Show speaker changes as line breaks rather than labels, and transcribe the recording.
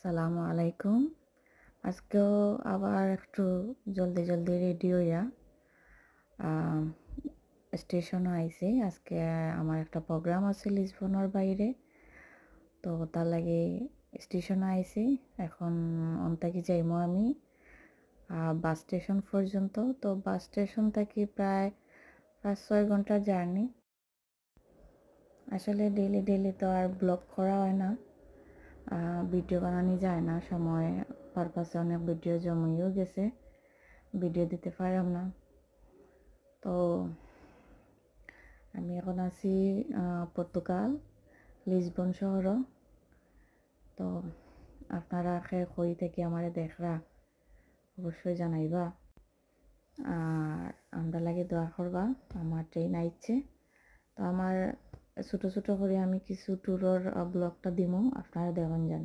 আসসালামু আলাইকুম। আজকেও আবার একটু জলদি জলদি রেডি হইয়া স্টেশনে আইছি। আজকে আমার একটা প্রোগ্রাম আছে লিসবনের বাইরে, তো তার লাগে স্টেশনে আইছি। এখন অন্তাকি যাইমো আমি বাস স্টেশন পর্যন্ত। তো বাস স্টেশন থেকে প্রায় 5-6 ঘন্টার জার্নি। আসলে ডেলি ডেলি তো আর ব্লগ করা হয় না, ভিডিও বানানো যায় না, সময় পারপাসে অনেক ভিডিও জমিয়েও গেছে, ভিডিও দিতে পারলাম না। তো আমি এখন আছি পর্তুগাল লিসবন শহর। তো আপনারা কই থেকে আমারে দেখরা অবশ্যই জানাইবা, আর আমরা লাগে দোয়া করবা। আমার ট্রেন আইছে, তো আমার ছোট ছোট করে আমি কিছু ট্যুরের ব্লগটা দিমু, আপনারা দেখুন জানি।